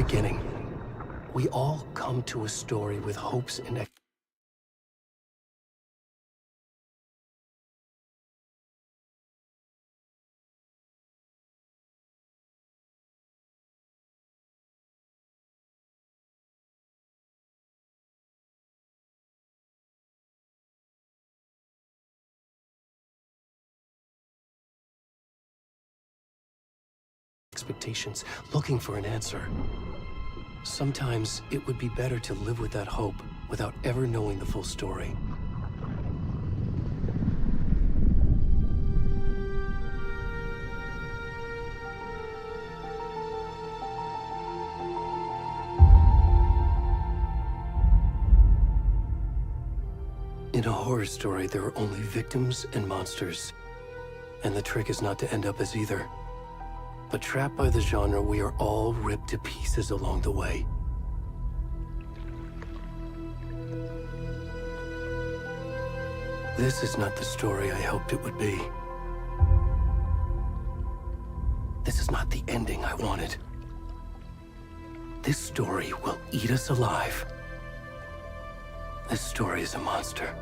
beginning. We all come to a story with hopes and expectations, looking for an answer. Sometimes it would be better to live with that hope without ever knowing the full story. In a horror story, there are only victims and monsters. And the trick is not to end up as either. But trapped by the genre, we are all ripped to pieces along the way. This is not the story I hoped it would be. This is not the ending I wanted. This story will eat us alive. This story is a monster.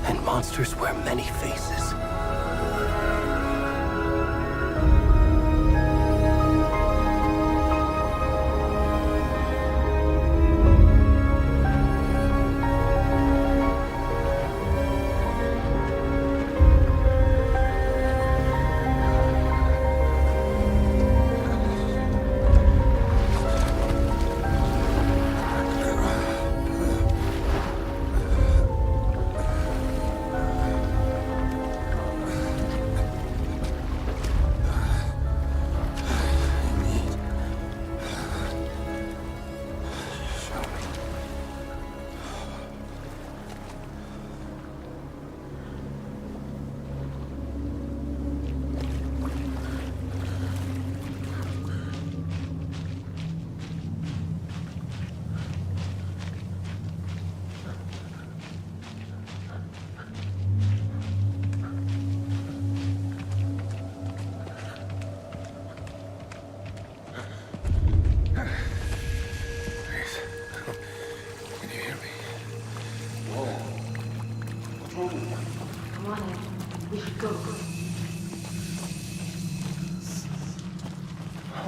And monsters wear many faces.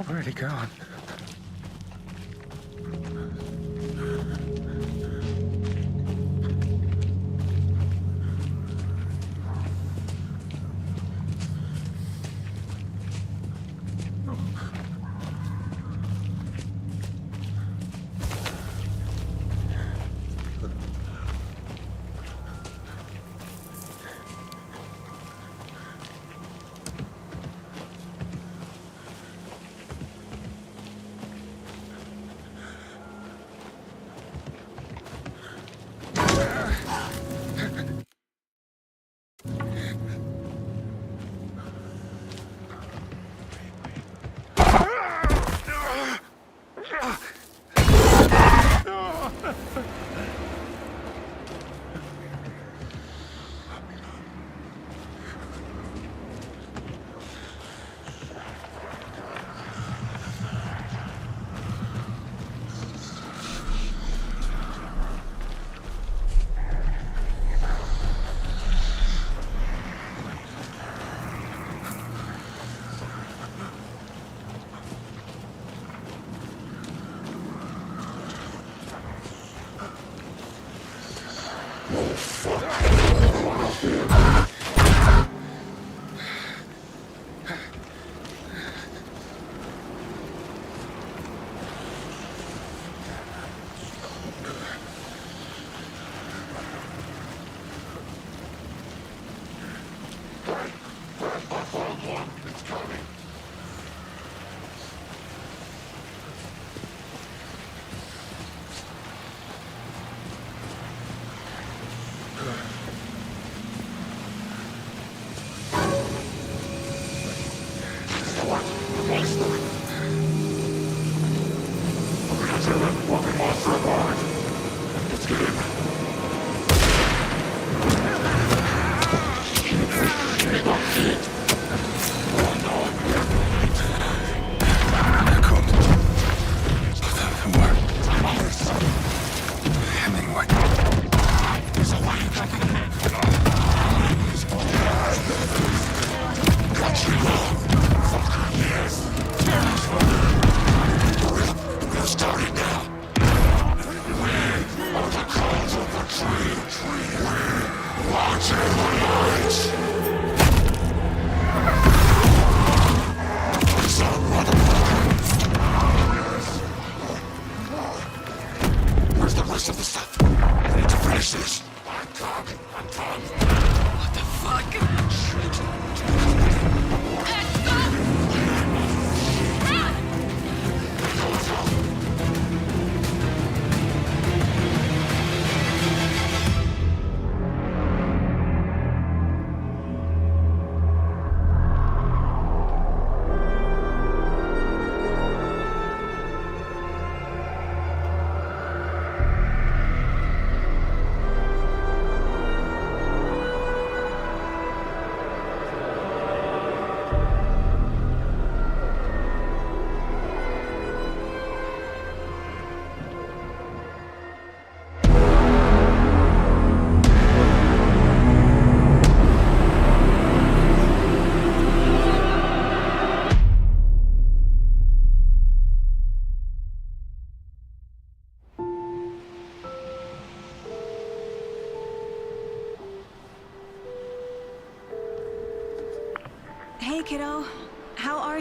Already gone.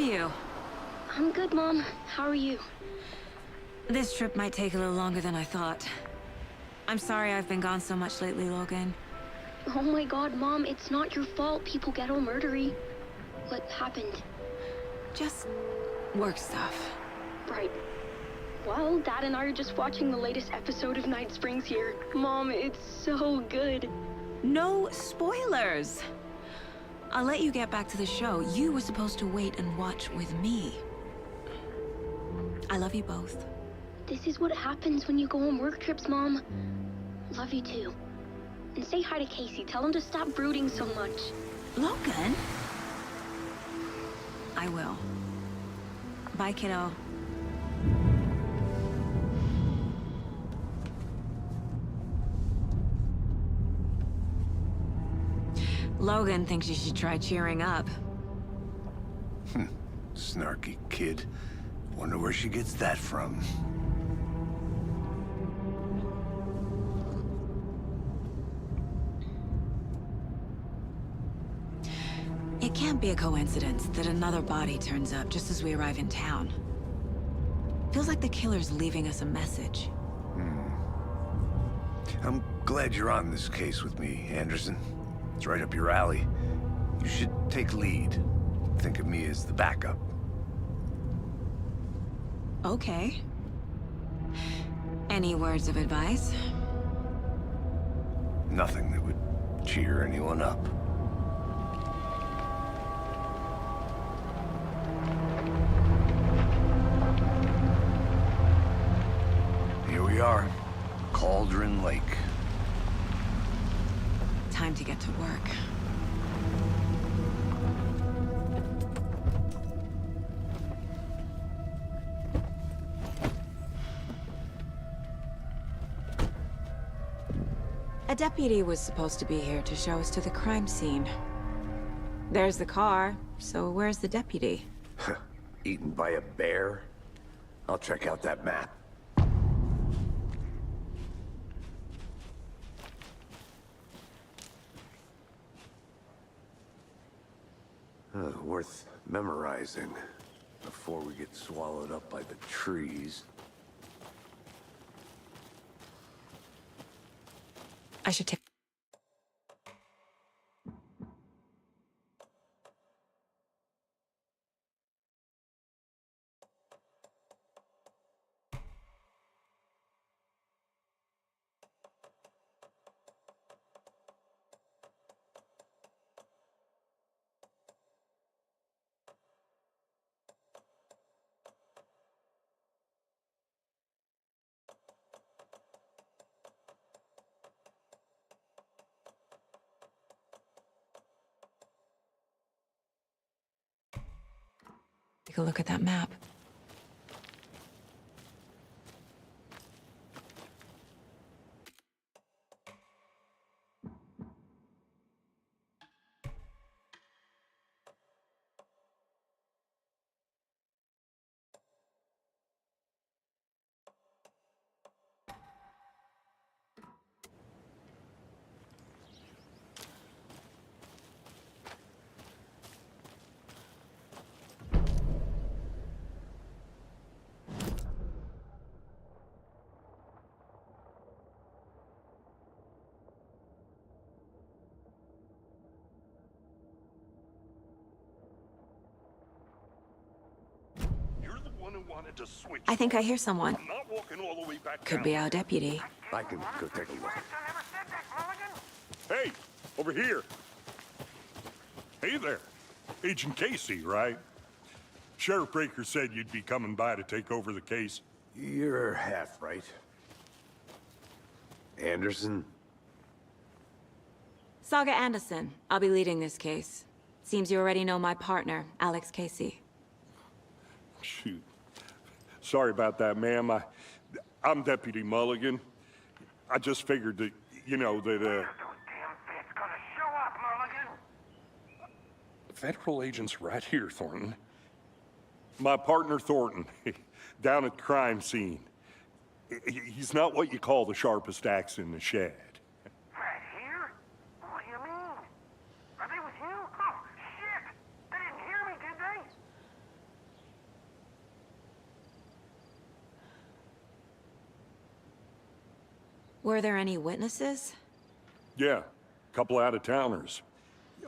you? I'm good, Mom. How are you? This trip might take a little longer than I thought. I'm sorry I've been gone so much lately, Logan. Oh my god, Mom, it's not your fault people get all murdery. What happened? Just work stuff. Right. Well, Dad and I are just watching the latest episode of Night Springs here. Mom, it's so good. No spoilers! I'll let you get back to the show. You were supposed to wait and watch with me. I love you both. This is what happens when you go on work trips, Mom. Love you too. And say hi to Casey. Tell him to stop brooding so much. Logan? I will. Bye, kiddo. Logan thinks you should try cheering up. Snarky kid. Wonder where she gets that from. It can't be a coincidence that another body turns up just as we arrive in town. Feels like the killer's leaving us a message. I'm glad you're on this case with me, Anderson. It's right up your alley. You should take lead. Think of me as the backup. Okay. Any words of advice? Nothing that would cheer anyone up. Here we are. Cauldron Lake. Time to get to work. A deputy was supposed to be here to show us to the crime scene. There's the car, so where's the deputy? Eaten by a bear? I'll check out that map. Worth memorizing before we get swallowed up by the trees. I should take... Take a look at that map. To switch. I think I hear someone. I'm not walking all the way back Could down. be our deputy. I can go take a look. Hey, over here. Hey there. Agent Casey, right? Sheriff Breaker said you'd be coming by to take over the case. You're half right. Anderson? Saga Anderson. I'll be leading this case. Seems you already know my partner, Alex Casey. Shoot. Sorry about that, ma'am. I'm Deputy Mulligan. I just figured that, you know, that, Federal agent's right here, Thornton. My partner, Thornton, down at the crime scene. He's not what you call the sharpest axe in the shed. Right here? What do you mean? Are they with you? Oh, shit! They didn't hear me, did they? Were there any witnesses? Yeah, a couple out-of-towners.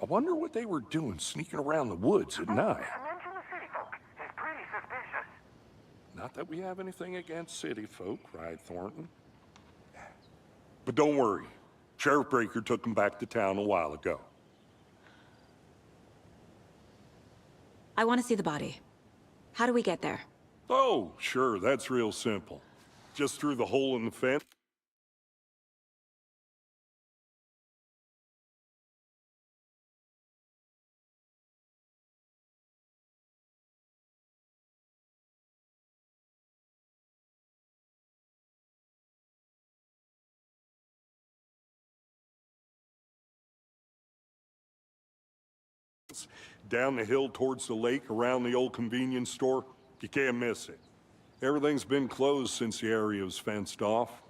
I wonder what they were doing sneaking around the woods at night. Mention the city folk. It's pretty suspicious. Not that we have anything against city folk, cried Thornton. But don't worry. Sheriff Breaker took them back to town a while ago. I want to see the body. How do we get there? Oh, sure, that's real simple. Just through the hole in the fence. Down the hill towards the lake around the old convenience store. You can't miss it. Everything's been closed since the area was fenced off.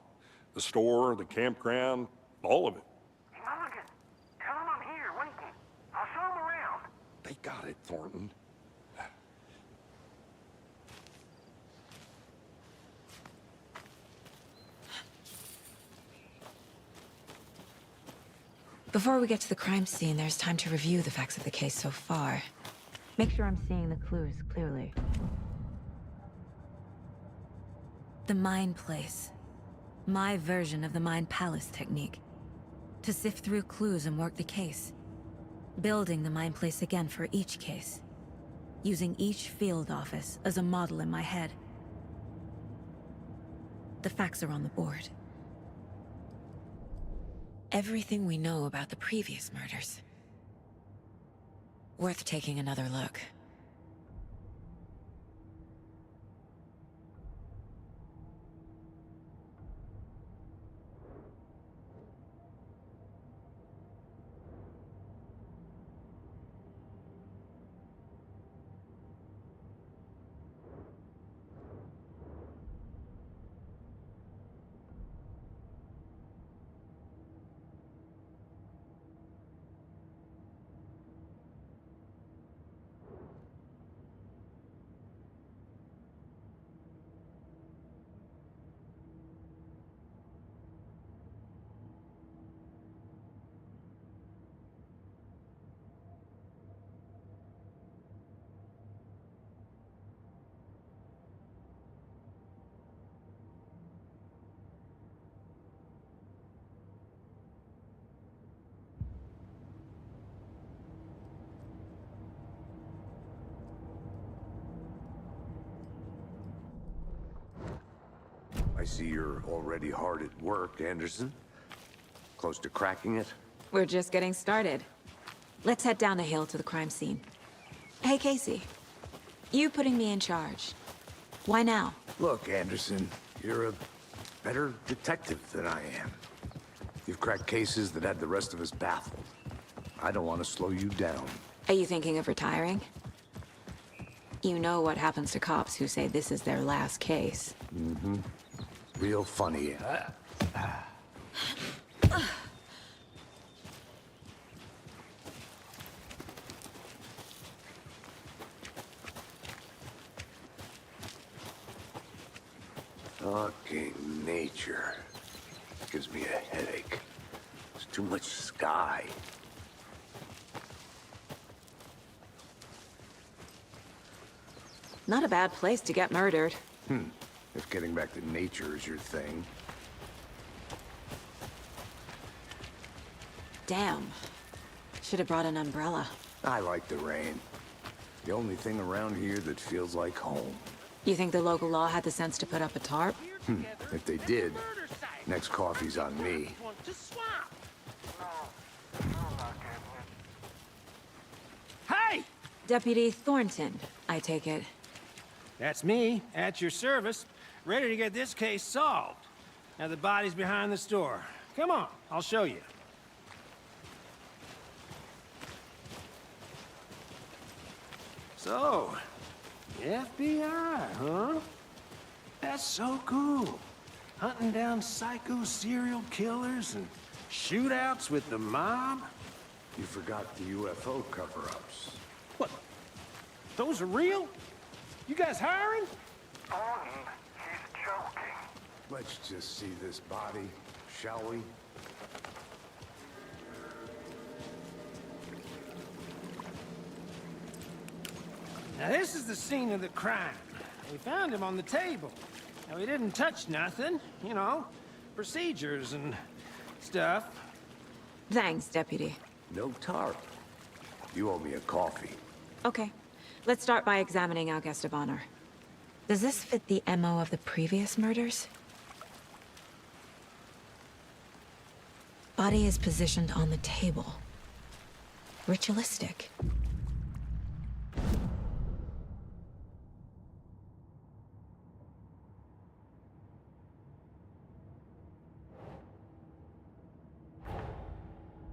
The store, the campground, all of it. Mulligan, tell him I'm here waiting. I'll show him around. They got it, Thornton. Before we get to the crime scene, there's time to review the facts of the case so far. Make sure I'm seeing the clues clearly. The Mind Place. My version of the Mind Palace technique. To sift through clues and work the case. Building the Mind Place again for each case. Using each field office as a model in my head. The facts are on the board. Everything we know about the previous murders. Worth taking another look. I see you're already hard at work, Anderson. Close to cracking it? We're just getting started. Let's head down the hill to the crime scene. Hey, Casey. You putting me in charge. Why now? Look, Anderson, you're a better detective than I am. You've cracked cases that had the rest of us baffled. I don't want to slow you down. Are you thinking of retiring? You know what happens to cops who say this is their last case. Mm-hmm. Real funny. Fucking nature. Gives me a headache. There's too much sky. Not a bad place to get murdered. If getting back to nature is your thing. Damn. Should have brought an umbrella. I like the rain. The only thing around here that feels like home. You think the local law had the sense to put up a tarp? If they did, next coffee's on me. Hey! Deputy Thornton, I take it. That's me, at your service, ready to get this case solved. Now the body's behind the store. Come on, I'll show you. So, the FBI, huh? That's so cool. Hunting down psycho serial killers and shootouts with the mob? You forgot the UFO cover-ups. What? Those are real? You guys hiring? Thornton, he's joking. Let's just see this body. shall we? Now this is the scene of the crime. We found him on the table. Now he didn't touch nothing, you know, procedures and stuff. Thanks, Deputy. No tarp. You owe me a coffee. Okay. Let's start by examining our guest of honor. Does this fit the MO of the previous murders? Body is positioned on the table. Ritualistic.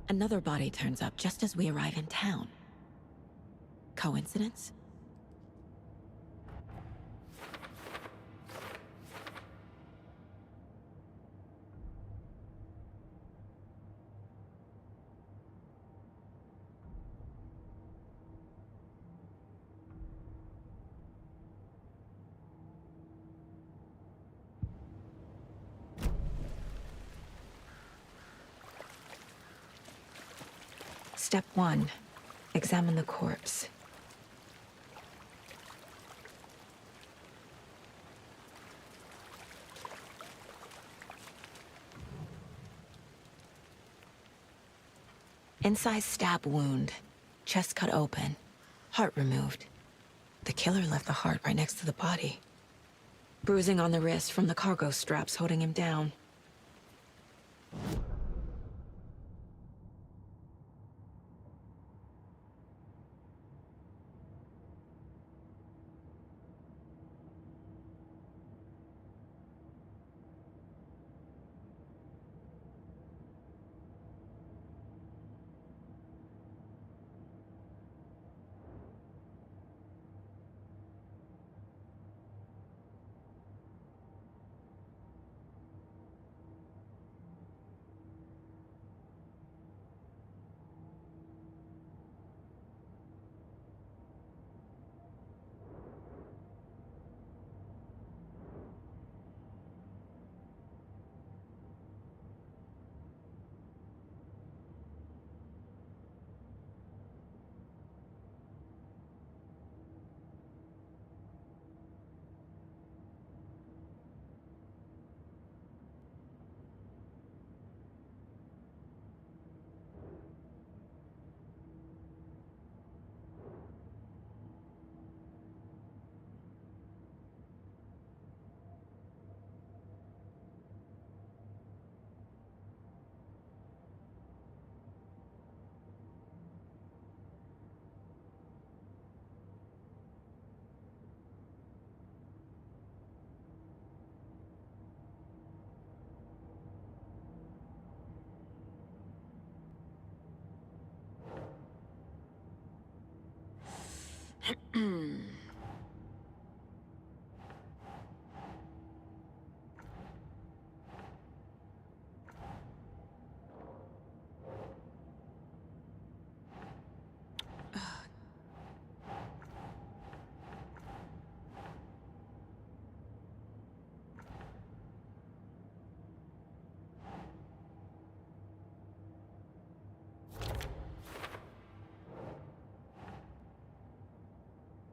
Another body turns up just as we arrive in town. Coincidence? Step 1. Examine the corpse. Incised stab wound. Chest cut open. Heart removed. The killer left the heart right next to the body. Bruising on the wrist from the cargo straps holding him down.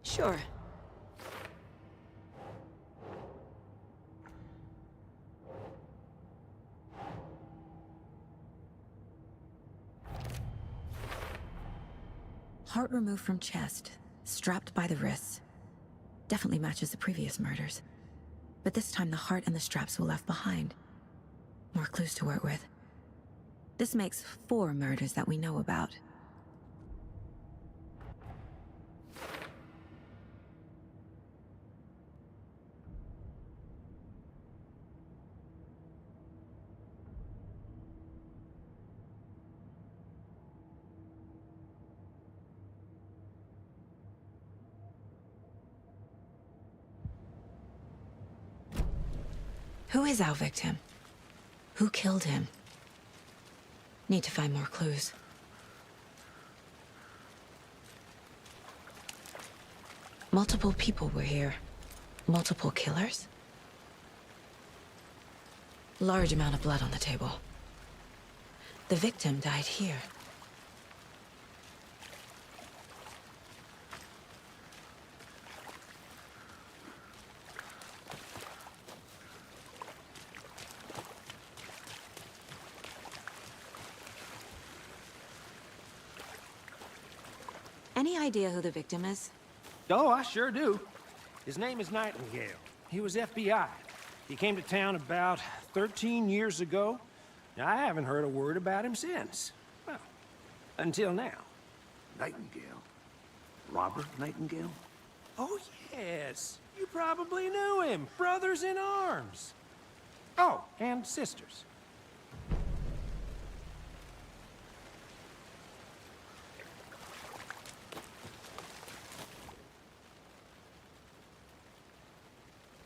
Sure. Heart removed from chest, strapped by the wrists. Definitely matches the previous murders. But this time the heart and the straps were left behind. More clues to work with. This makes 4 murders that we know about. Who is our victim? Who killed him? Need to find more clues. Multiple people were here. Multiple killers? Large amount of blood on the table. The victim died here. Any idea who the victim is? Oh, I sure do. His name is Nightingale. He was FBI. He came to town about 13 years ago. Now, I haven't heard a word about him since. Well, until now. Nightingale? Robert Nightingale? Oh, yes. You probably knew him. Brothers in arms. Oh, and sisters.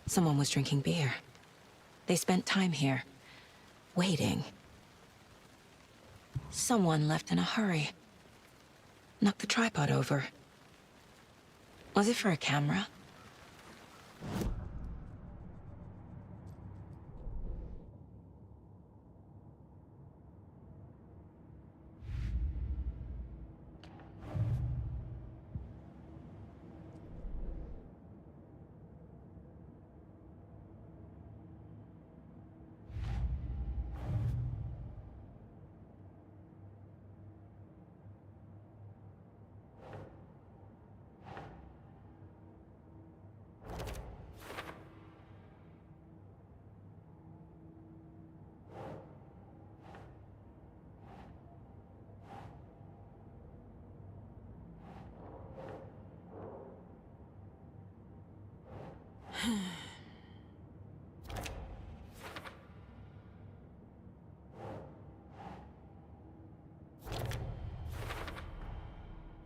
Someone was drinking beer. They spent time here, waiting. Someone left in a hurry. Knocked the tripod over. Was it for a camera?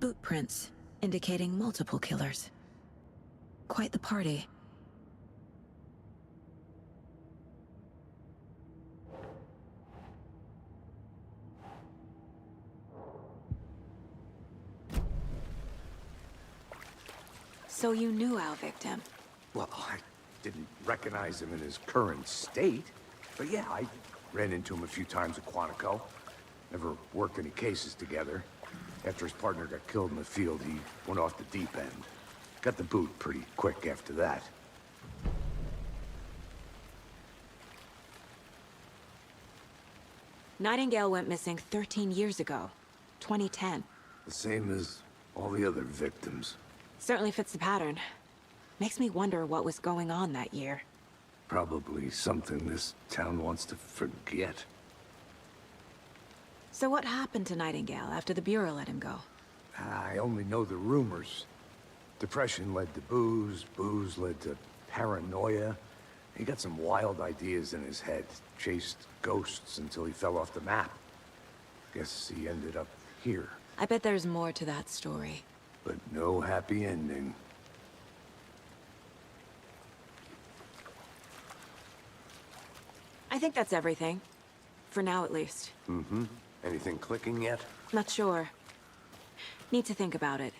Boot prints, indicating multiple killers. Quite the party. So you knew our victim? Well, I didn't recognize him in his current state. But yeah, I ran into him a few times at Quantico. Never worked any cases together. After his partner got killed in the field, he went off the deep end. Got the boot pretty quick after that. Nightingale went missing 13 years ago, 2010. The same as all the other victims. Certainly fits the pattern. Makes me wonder what was going on that year. Probably something this town wants to forget. So what happened to Nightingale after the Bureau let him go? I only know the rumors. Depression led to booze, booze led to paranoia. He got some wild ideas in his head, chased ghosts until he fell off the map. Guess he ended up here, I bet there's more to that story. but no happy ending. I think that's everything. For now, at least. Anything clicking yet? Not sure. Need to think about it.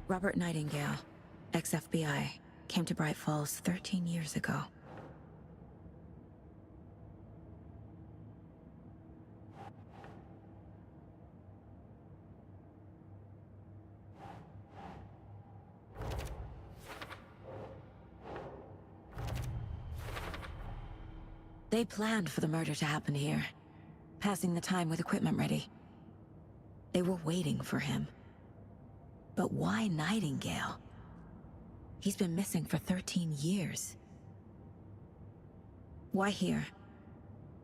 Robert Nightingale, ex-FBI, came to Bright Falls 13 years ago. They planned for the murder to happen here, passing the time with equipment ready. They were waiting for him. But why Nightingale? He's been missing for 13 years. Why here?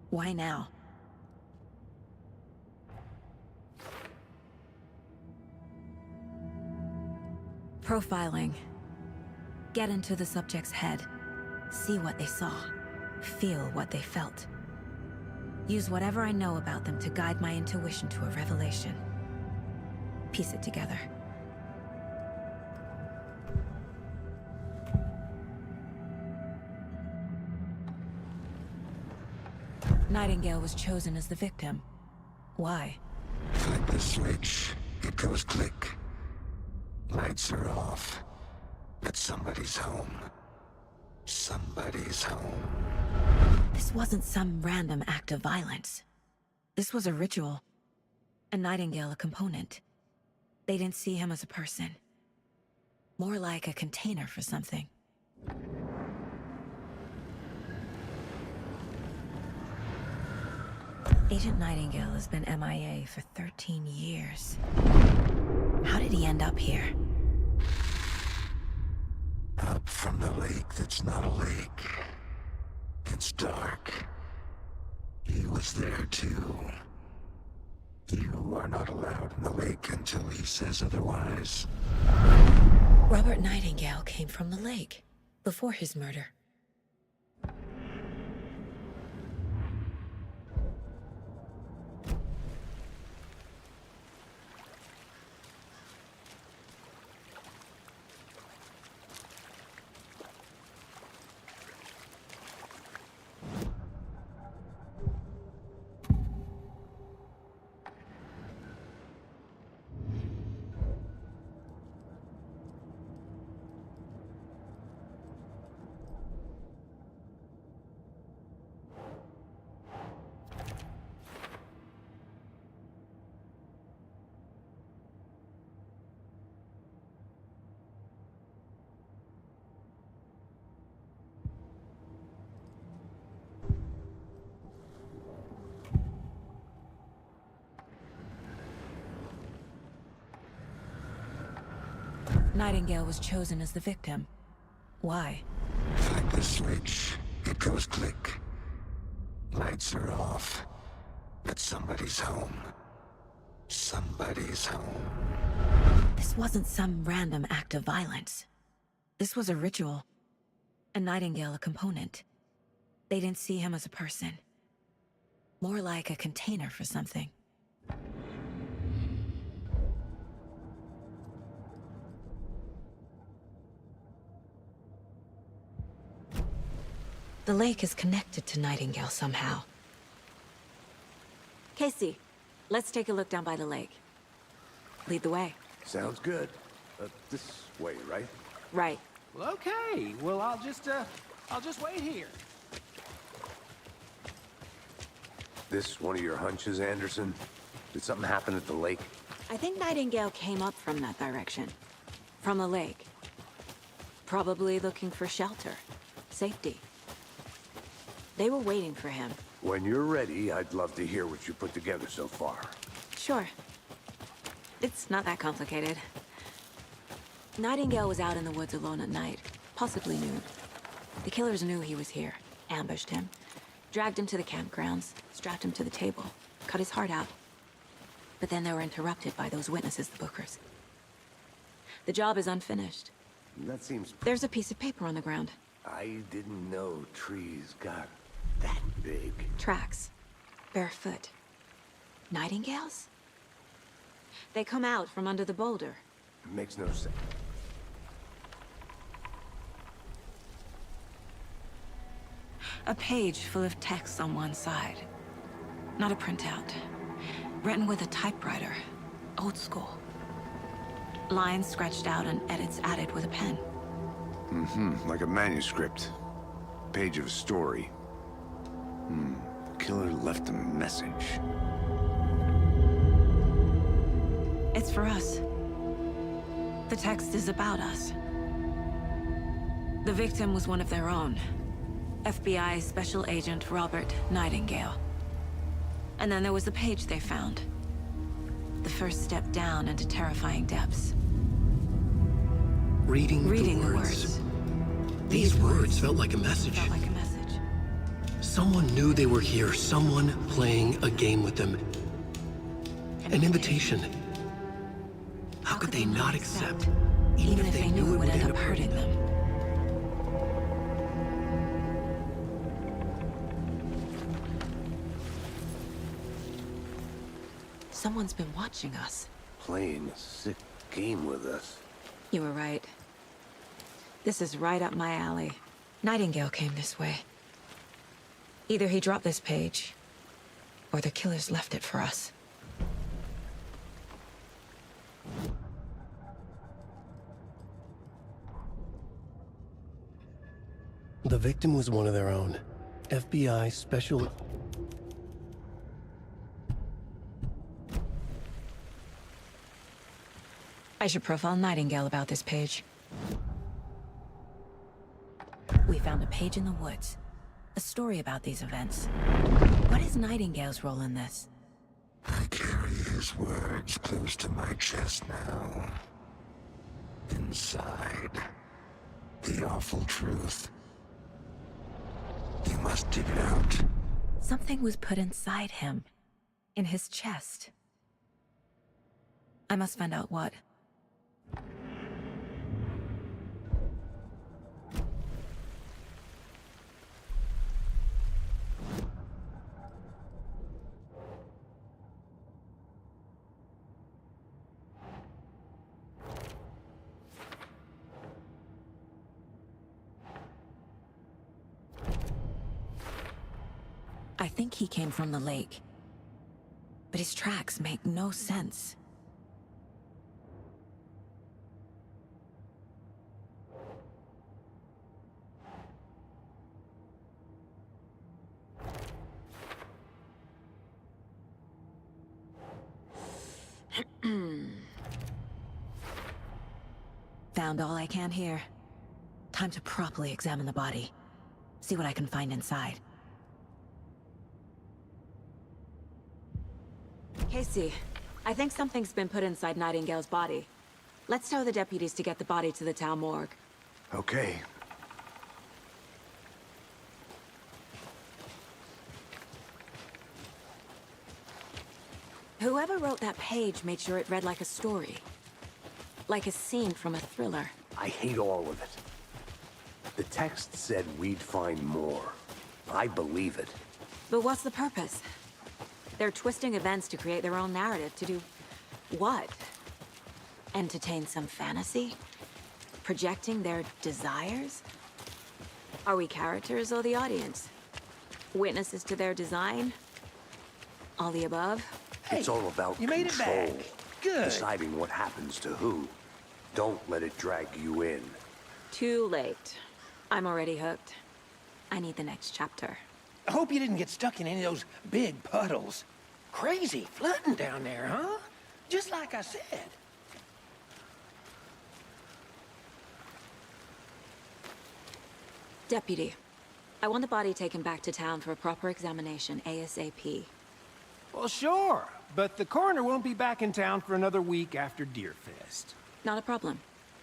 Why now? Profiling. Get into the subject's head. See what they saw. Feel what they felt. Use whatever I know about them to guide my intuition to a revelation. Piece it together. Nightingale was chosen as the victim. Why? Flip the switch, it goes click. Lights are off. But somebody's home. Somebody's home. This wasn't some random act of violence. This was a ritual. And Nightingale a component. They didn't see him as a person. More like a container for something. Agent Nightingale has been MIA for 13 years. How did he end up here? Up from the lake that's not a lake. It's dark. He was there too. You are not allowed in the lake until he says otherwise. Robert Nightingale came from the lake, before his murder. Nightingale was chosen as the victim. Why? Flip the switch, it goes click. Lights are off. But somebody's home. Somebody's home. This wasn't some random act of violence. This was a ritual. And Nightingale a component. They didn't see him as a person. More like a container for something. The lake is connected to Nightingale somehow. Casey, let's take a look down by the lake. Lead the way. Sounds good. This way, right? Right. Well, okay. Well, I'll just wait here. This one of your hunches, Anderson? Did something happen at the lake? I think Nightingale came up from that direction. From the lake. Probably looking for shelter. Safety. They were waiting for him. When you're ready, I'd love to hear what you put together so far. Sure. It's not that complicated. Nightingale was out in the woods alone at night, possibly noon. The killers knew he was here, ambushed him, dragged him to the campgrounds, strapped him to the table, cut his heart out. But then they were interrupted by those witnesses, the Bookers. The job is unfinished. That seems... There's a piece of paper on the ground. I didn't know trees got that big. Tracks. Barefoot. Nightingales? They come out from under the boulder. It makes no sense. A page full of text on one side. Not a printout. Written with a typewriter. Old school. Lines scratched out and edits added with a pen. Like a manuscript. Page of a story. The killer left a message. It's for us. The text is about us. The victim was one of their own. FBI Special Agent Robert Nightingale. And then there was the page they found. The first step down into terrifying depths. Reading The the words. These words felt like a message. Felt like a message. Someone knew they were here, someone playing a game with them. An invitation. How could they not accept, even if they knew it would end up hurting them? Someone's been watching us. Playing a sick game with us. You were right. This is right up my alley. Nightingale came this way. Either he dropped this page, Or the killers left it for us. The victim was one of their own. FBI special... I should profile Nightingale about this page. We found a page in the woods. A story about these events. What is Nightingale's role in this? I carry his words close to my chest now. Inside, the awful truth. You must dig it out. Something was put inside him. In his chest. I must find out what. I think he came from the lake. But his tracks make no sense. Found all I can here. Time to properly examine the body. See what I can find inside. Casey, I think something's been put inside Nightingale's body. Let's tell the deputies to get the body to the town morgue. Okay. Whoever wrote that page made sure it read like a story. Like a scene from a thriller. I hate all of it. The text said we'd find more. I believe it. But what's the purpose? They're twisting events to create their own narrative. To do what? Entertain some fantasy? Projecting their desires? Are we characters or the audience? Witnesses to their design? All the above? It's all about you made it control. back. Good. Deciding what happens to who. Don't let it drag you in. Too late. I'm already hooked. I need the next chapter. I hope you didn't get stuck in any of those big puddles. Crazy flooding down there, huh? Just like I said. Deputy, I want the body taken back to town for a proper examination ASAP. Well, sure. But the coroner won't be back in town for another week after Deerfest. Not a problem.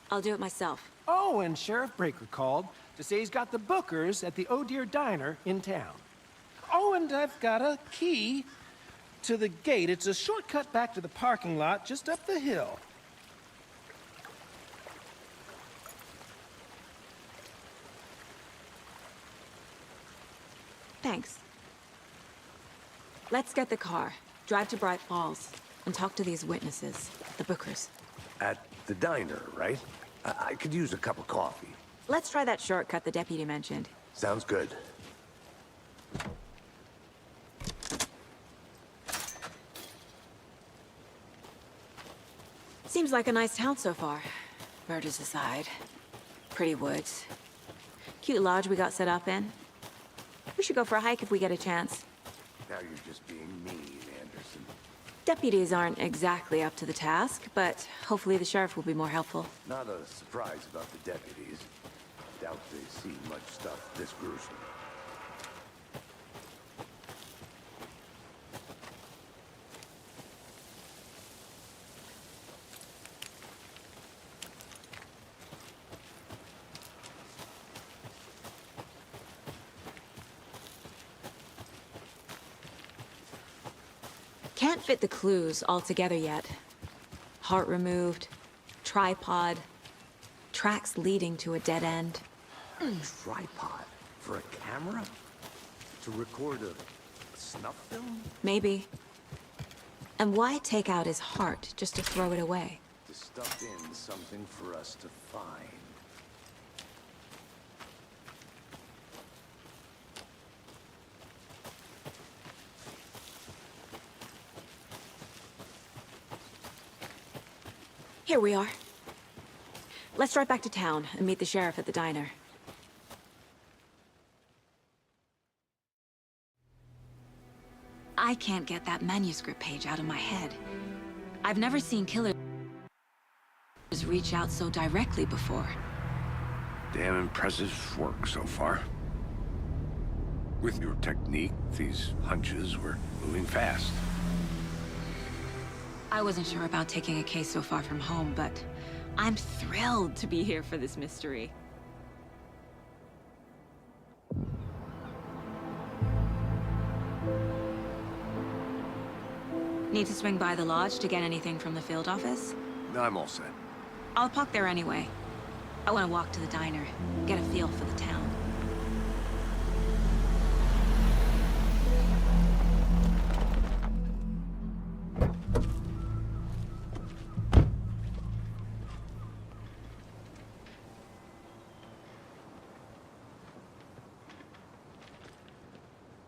I'll do it myself. Oh, and Sheriff Breaker called to say he's got the Bookers at the Oh Deer Diner in town. Oh, and I've got a key to the gate. It's a shortcut back to the parking lot just up the hill. Thanks. Let's get the car, drive to Bright Falls, and talk to these witnesses, the Bookers. At the diner, right? I could use a cup of coffee. Let's try that shortcut the deputy mentioned. Sounds good. Seems like a nice town so far. Murders aside. Pretty woods. Cute lodge we got set up in. We should go for a hike if we get a chance. Now you're just being mean, Anderson. Deputies aren't exactly up to the task, but hopefully the sheriff will be more helpful. Not a surprise about the deputies. Doubt they see much stuff this gruesome. Can't fit the clues all together yet. Heart removed, tripod, tracks leading to a dead end. Tripod? For a camera? To record a snuff film? Maybe. And why take out his heart just to throw it away? To stuff in something for us to find. Here we are. Let's drive back to town and meet the sheriff at the diner. I can't get that manuscript page out of my head. I've never seen killers reach out so directly before. Damn impressive work so far. With your technique, these hunches were moving fast. I wasn't sure about taking a case so far from home, but I'm thrilled to be here for this mystery. Need to swing by the lodge to get anything from the field office? I'm all set. I'll park there anyway. I want to walk to the diner, get a feel for the town.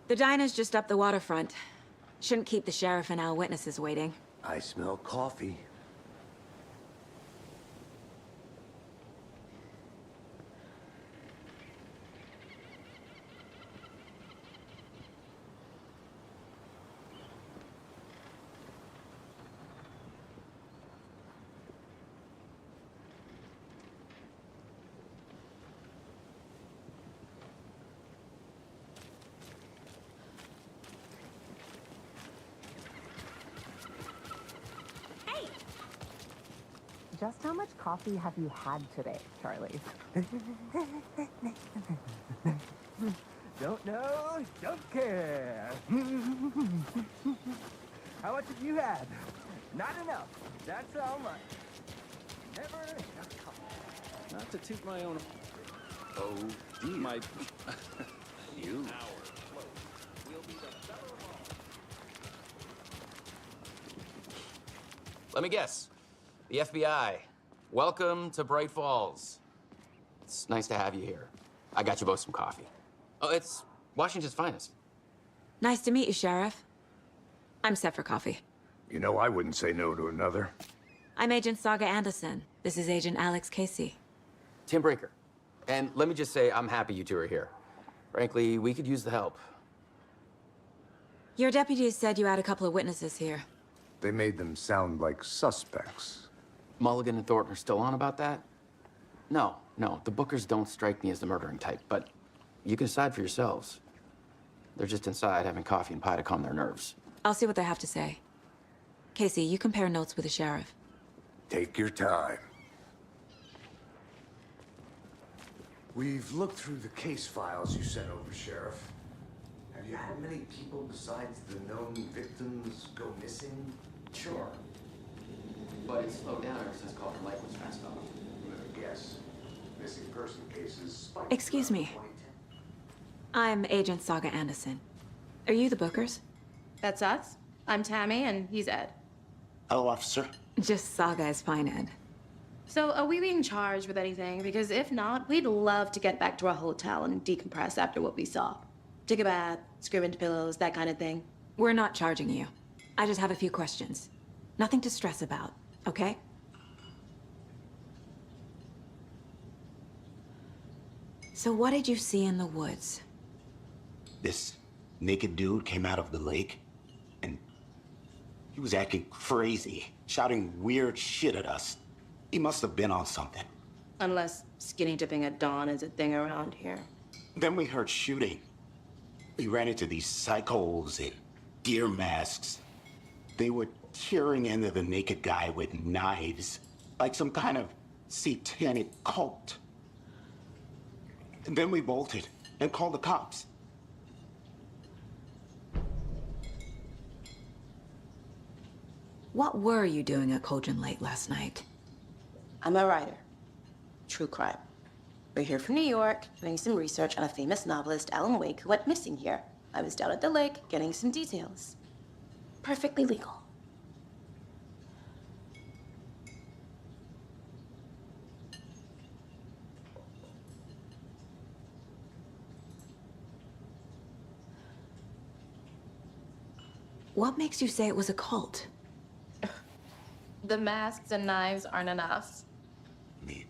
The diner's just up the waterfront. Shouldn't keep the sheriff and our witnesses waiting. I smell coffee. Just how much coffee have you had today, Charlie? Don't know, don't care. How much have you had? Not enough. That's how much. Never enough coffee. Not to toot my own... Oh, dear. My... You. Let me guess. The FBI. Welcome to Bright Falls. It's nice to have you here. I got you both some coffee. Oh, it's Washington's finest. Nice to meet you, Sheriff. I'm set for coffee. You know, I wouldn't say no to another. I'm Agent Saga Anderson. This is Agent Alex Casey. Tim Breaker. And let me just say, I'm happy you two are here. Frankly, we could use the help. Your deputies said you had a couple of witnesses here. They made them sound like suspects. Mulligan and Thornton are still on about that? No, the Bookers don't strike me as the murdering type, but you can decide for yourselves. They're just inside having coffee and pie to calm their nerves. I'll see what they have to say. Casey, you compare notes with the sheriff. Take your time. We've looked through the case files you sent over, Sheriff. Have you had many people besides the known victims go missing? Sure. But it's slowed down ever since Calder Lake was passed off. Let me guess. Missing person cases spiked. Excuse me. I'm Agent Saga Anderson. Are you the Bookers? That's us. I'm Tammy, and he's Ed. Hello, officer. Just Saga is fine, Ed. So, are we being charged with anything? Because if not, we'd love to get back to our hotel and decompress after what we saw. Take a bath, scream into pillows, that kind of thing. We're not charging you. I just have a few questions. Nothing to stress about, okay? So what did you see in the woods? This naked dude came out of the lake, and he was acting crazy, shouting weird shit at us. He must have been on something. Unless skinny dipping at dawn is a thing around here. Then we heard shooting. We ran into these psychos in deer masks. They were tearing into the naked guy with knives, like some kind of satanic cult. And then we bolted and called the cops. What were you doing at Cauldron Lake last night? I'm a writer. True crime. We're here from New York, doing some research on a famous novelist, Alan Wake, who went missing here. I was down at the lake, getting some details. Perfectly legal. What makes you say it was a cult? The masks and knives aren't enough. I mean,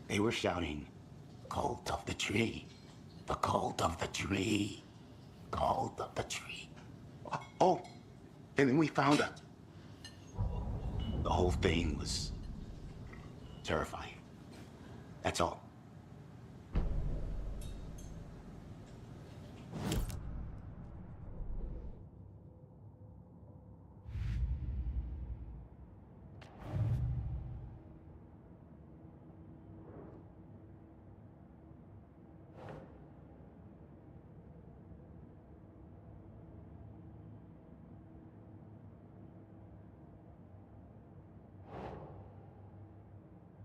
they were shouting, "Cult of the tree. The cult of the tree. Cult of the tree." Oh, and then we found out. The whole thing was terrifying. That's all.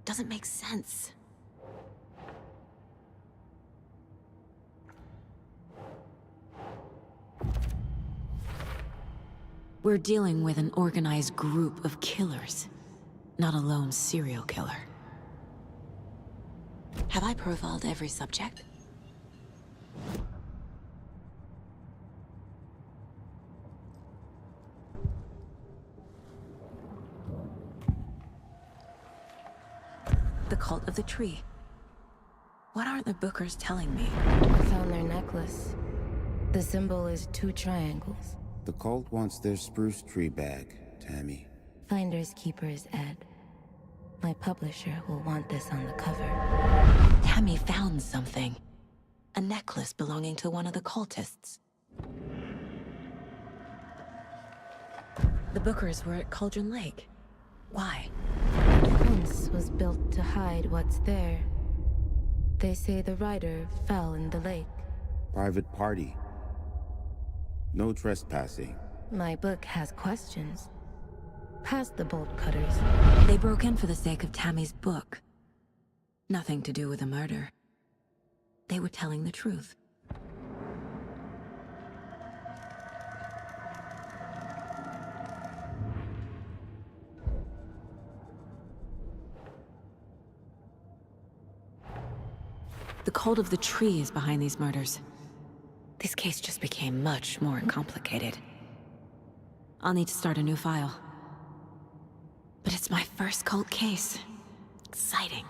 Doesn't make sense. We're dealing with an organized group of killers, not a lone serial killer. Have I profiled every subject? The Cult of the Tree. What aren't the Bookers telling me? I found their necklace. The symbol is 2 triangles. The cult wants their spruce tree back, Tammy. Finders keepers, Ed. My publisher will want this on the cover. Tammy found something. A necklace belonging to one of the cultists. The Bookers were at Cauldron Lake. Why? The fence was built to hide what's there. They say the rider fell in the lake. Private party. No trespassing. My book has questions. Past the bolt cutters. They broke in for the sake of Tammy's book. Nothing to do with the murder. They were telling the truth. The Cult of the Tree is behind these murders. This case just became much more complicated. I'll need to start a new file. But it's my first cult case. Exciting.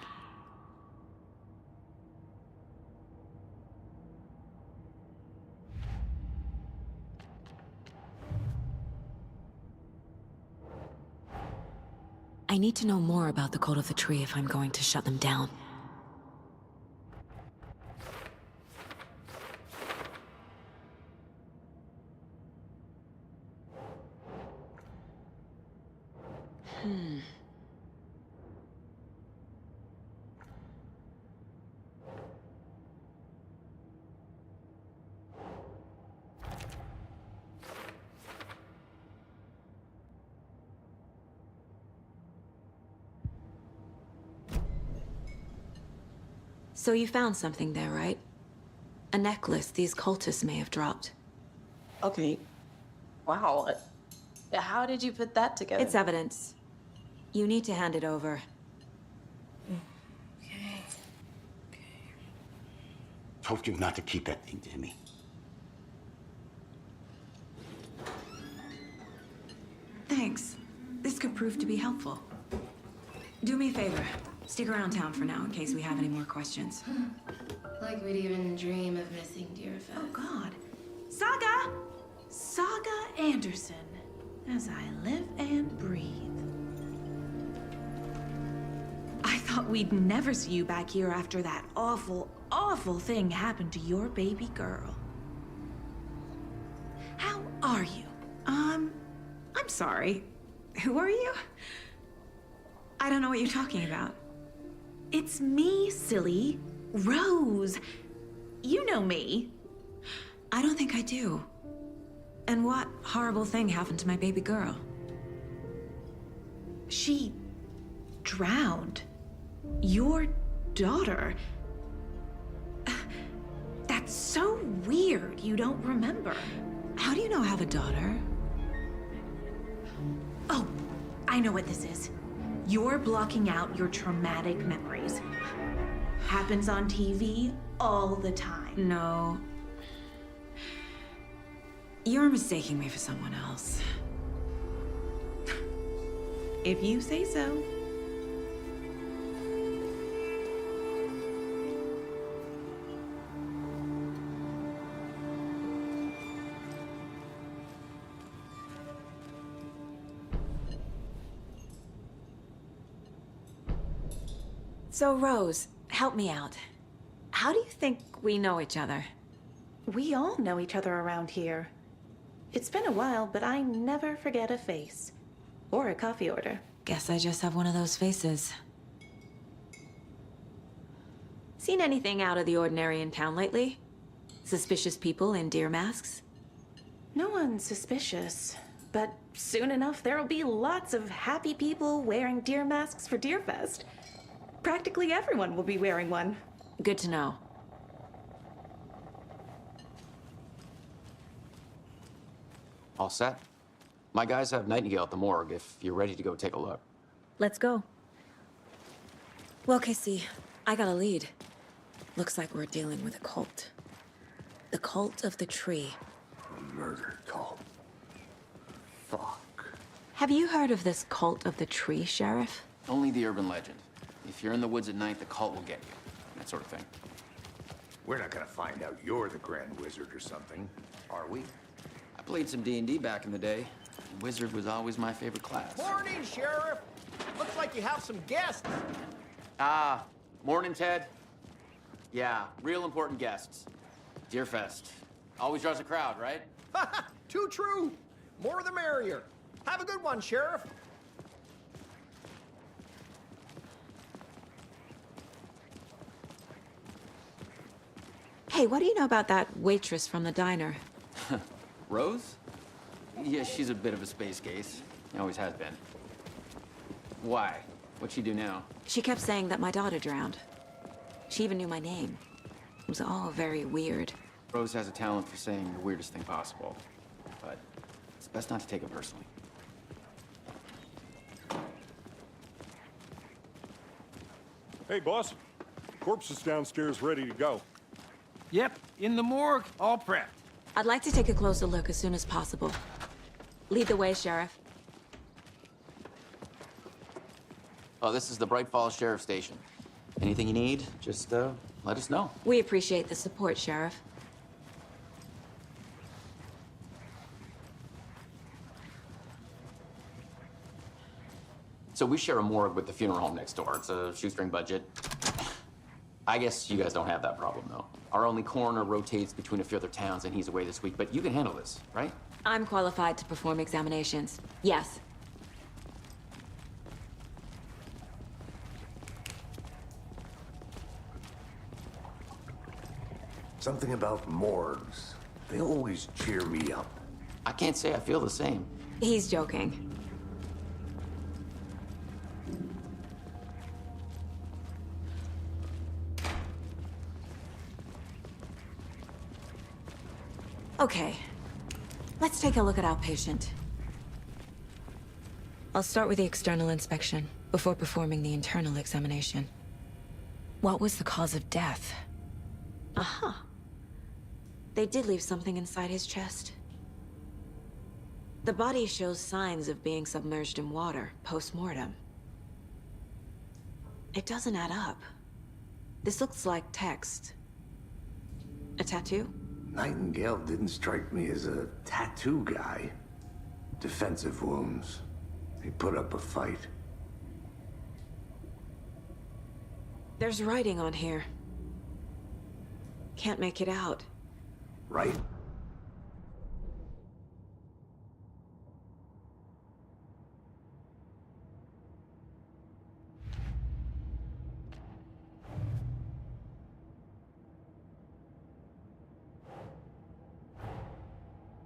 I need to know more about the Cult of the Tree if I'm going to shut them down. So you found something there, right? A necklace these cultists may have dropped. Okay. Wow. How did you put that together? It's evidence. You need to hand it over. Okay. Told you not to keep that thing, Tammy. Thanks. This could prove to be helpful. Do me a favor. Stick around town for now in case we have any more questions. Like we'd even dream of missing dear Fez. Oh, God. Saga! Saga Anderson. As I live and breathe. I thought we'd never see you back here after that awful, awful thing happened to your baby girl. How are you? I'm sorry. Who are you? I don't know what you're talking about. It's me, silly. Rose. You know me. I don't think I do. And what horrible thing happened to my baby girl? She drowned. Your daughter. That's so weird you don't remember. How do you know I have a daughter? Oh, I know what this is. You're blocking out your traumatic memories. Happens on TV all the time. No. You're mistaking me for someone else. If you say so. So, Rose, help me out. How do you think we know each other? We all know each other around here. It's been a while, but I never forget a face. Or a coffee order. Guess I just have one of those faces. Seen anything out of the ordinary in town lately? Suspicious people in deer masks? No one's suspicious. But soon enough, there'll be lots of happy people wearing deer masks for Deerfest. Practically everyone will be wearing one. Good to know. All set? My guys have Nightingale at the morgue if you're ready to go take a look. Let's go. Well, Casey, I got a lead. Looks like we're dealing with a cult. The cult of the tree. A murder cult. Fuck. Have you heard of this cult of the tree, Sheriff? Only the urban legend. If you're in the woods at night, the cult will get you. That sort of thing. We're not gonna find out you're the Grand Wizard or something, are we? I played some D&D back in the day. Wizard was always my favorite class. Morning, Sheriff. Looks like you have some guests. Ah, morning, Ted. Yeah, real important guests. Deerfest. Always draws a crowd, right? Too true. More the merrier. Have a good one, Sheriff. Hey, what do you know about that waitress from the diner? Rose? Yeah, she's a bit of a space case. Always has been. Why? What'd she do now? She kept saying that my daughter drowned. She even knew my name. It was all very weird. Rose has a talent for saying the weirdest thing possible. But it's best not to take it personally. Hey, boss. Corpse is downstairs ready to go. Yep, in the morgue, all prepped. I'd like to take a closer look as soon as possible. Lead the way, Sheriff. Oh, this is the Bright Falls Sheriff Station. Anything you need, just let us know. We appreciate the support, Sheriff. So we share a morgue with the funeral home next door. It's a shoestring budget. I guess you guys don't have that problem, though. Our only coroner rotates between a few other towns, and he's away this week. But you can handle this, right? I'm qualified to perform examinations. Yes. Something about morgues. They always cheer me up. I can't say I feel the same. He's joking. Okay, let's take a look at our patient. I'll start with the external inspection before performing the internal examination. What was the cause of death? Aha. They did leave something inside his chest. The body shows signs of being submerged in water post-mortem. It doesn't add up. This looks like text. A tattoo? Nightingale didn't strike me as a tattoo guy. Defensive wounds. He put up a fight. There's writing on here. Can't make it out. Right?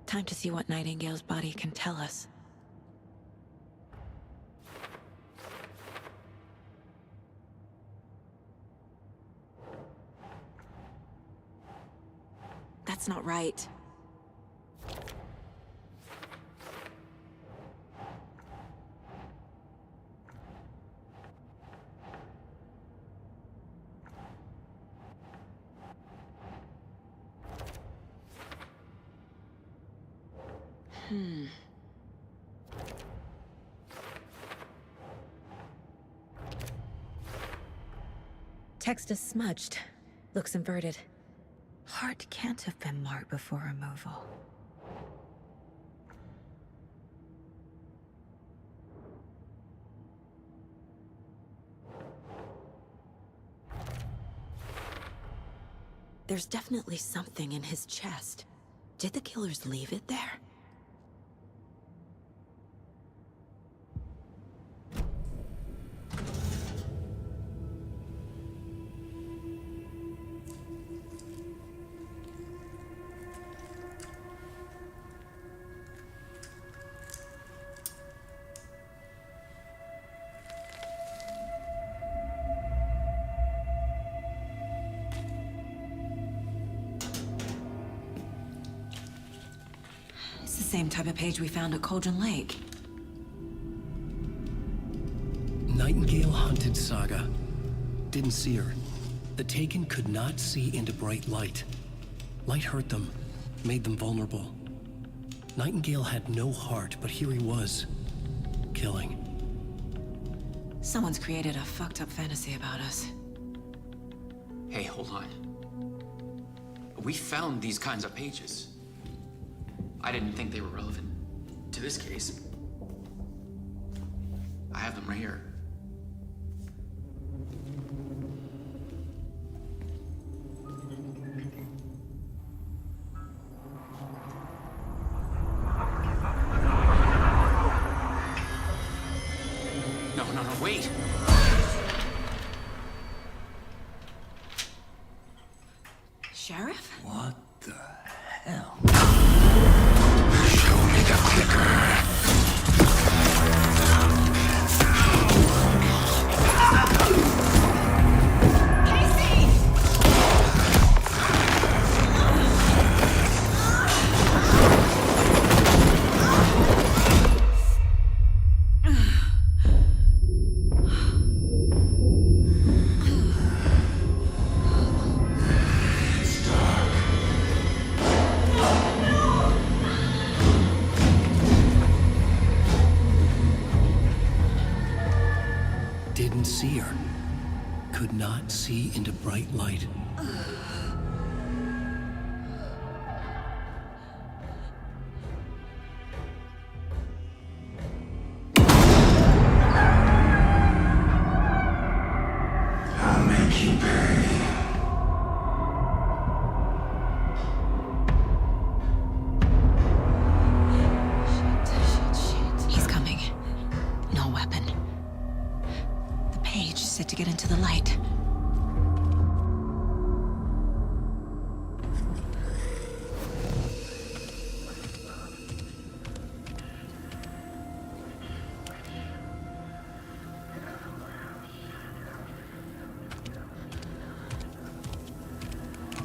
Time to see what Nightingale's body can tell us. That's not right. Text is smudged. Looks inverted. Heart can't have been marked before removal. There's definitely something in his chest. Did the killers leave it there? It's the same type of page we found at Cauldron Lake. Nightingale hunted Saga. Didn't see her. The Taken could not see into bright light. Light hurt them, made them vulnerable. Nightingale had no heart, but here he was, killing. Someone's created a fucked up fantasy about us. Hey, hold on. We found these kinds of pages. I didn't think they were relevant to this case. I have them right here. No, wait! Sheriff? What the hell? Show me the clicker. Didn't see her. Could not see into bright light. I'll make you pay. He's coming. No weapon. The page said to get into the light.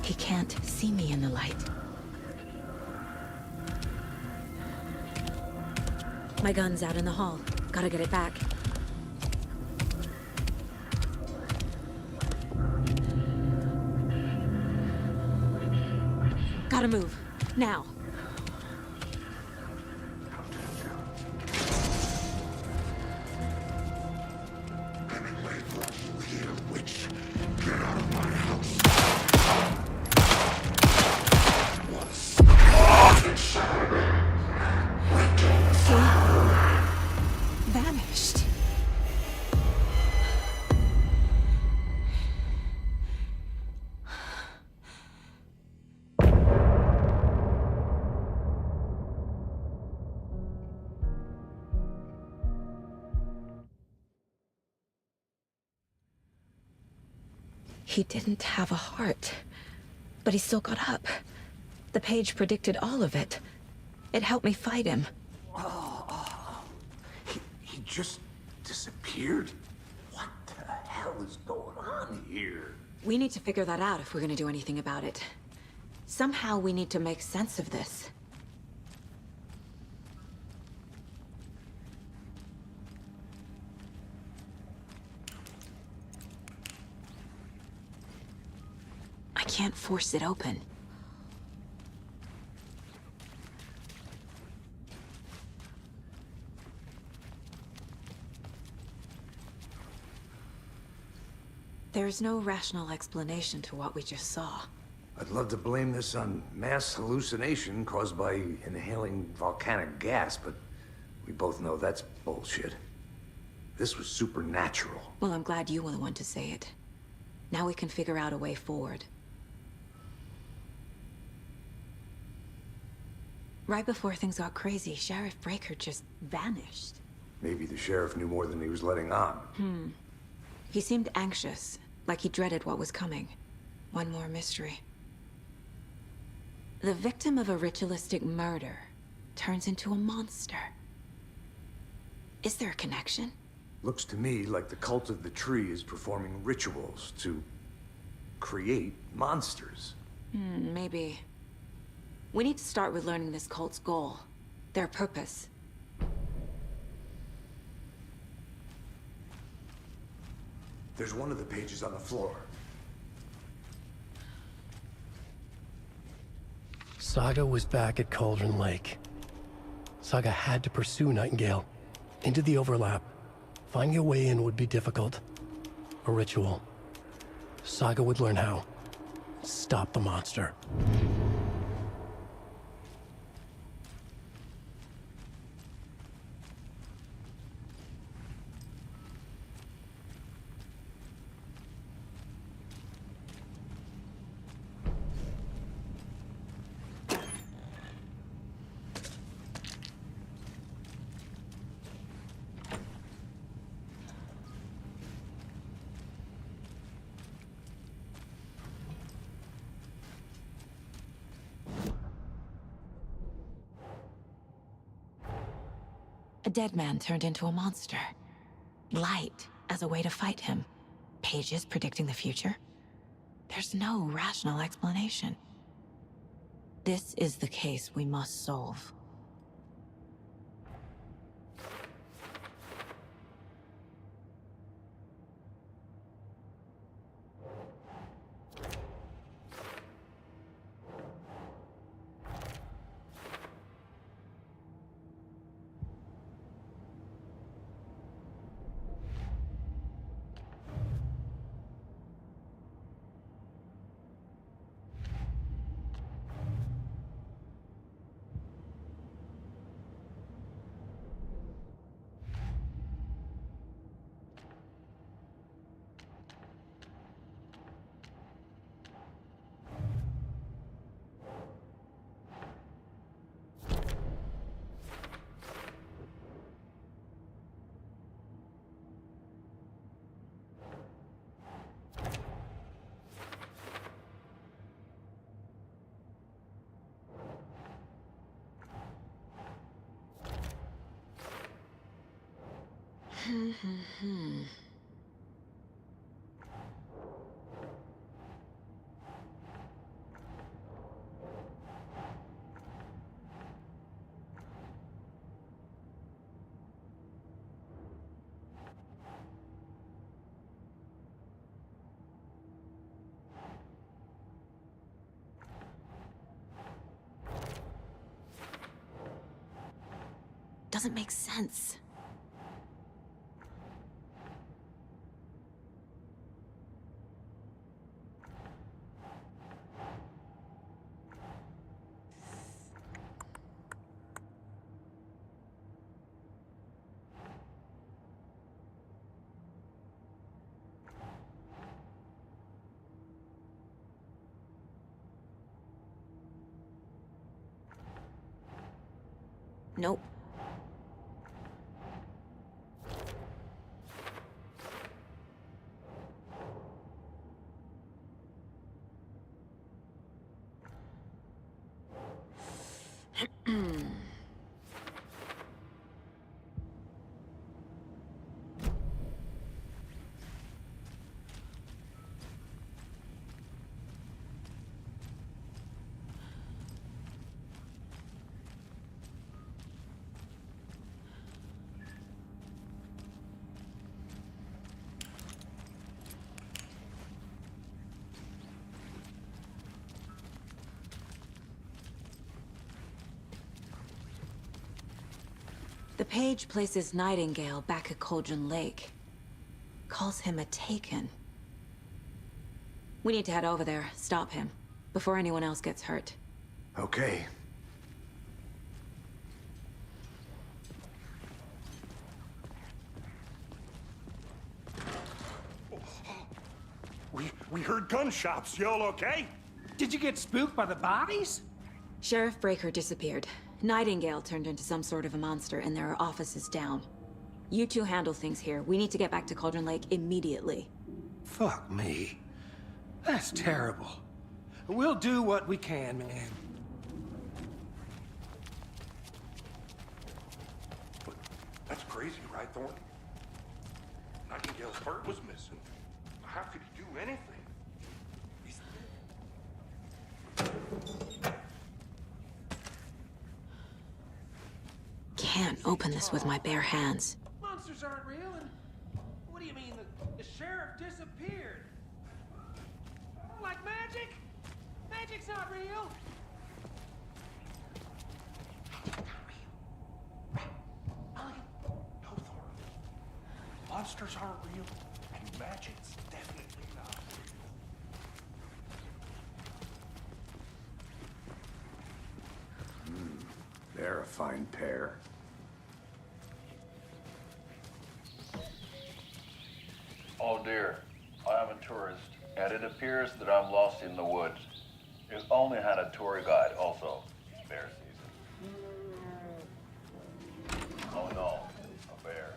He can't see me in the light. My gun's out in the hall. Gotta get it back. Gotta move. Now. Here, witch. Get out of my house. Vanished. He didn't have a heart, but he still got up. The page predicted all of it. It helped me fight him. He just disappeared? What the hell is going on here? We need to figure that out if we're gonna do anything about it. Somehow we need to make sense of this. I can't force it open. There's no rational explanation to what we just saw. I'd love to blame this on mass hallucination caused by inhaling volcanic gas, but we both know that's bullshit. This was supernatural. Well, I'm glad you were the one to say it. Now we can figure out a way forward. Right before things got crazy, Sheriff Breaker just vanished. Maybe the sheriff knew more than he was letting on. He seemed anxious, like he dreaded what was coming. One more mystery. The victim of a ritualistic murder turns into a monster. Is there a connection? Looks to me like the cult of the tree is performing rituals to create monsters. Maybe. We need to start with learning this cult's goal, their purpose. There's one of the pages on the floor. Saga was back at Cauldron Lake. Saga had to pursue Nightingale into the overlap. Finding a way in would be difficult. A ritual. Saga would learn how. Stop the monster. A dead man turned into a monster. Light as a way to fight him. Pages predicting the future. There's no rational explanation. This is the case we must solve. Doesn't make sense. Nope. The page places Nightingale back at Cauldron Lake. Calls him a Taken. We need to head over there, stop him, before anyone else gets hurt. Okay. We heard gunshots. Y'all okay? Did you get spooked by the bodies? Sheriff Breaker disappeared. Nightingale turned into some sort of a monster, and there are offices down. You two handle things here. We need to get back to Cauldron Lake immediately. Fuck me. That's terrible. We'll do what we can, man. That's crazy, right, Thornton? Nightingale's heart was missing. How could he do anything? Can't open this with my bare hands. Monsters aren't real, and what do you mean the sheriff disappeared? Like magic? Magic's not real. No, Thornton. Monsters aren't real, and magic's definitely not real. They're a fine pair. Oh dear, I am a tourist, and it appears that I'm lost in the woods. You only had a tour guide, also. Bear season. Oh no, a bear.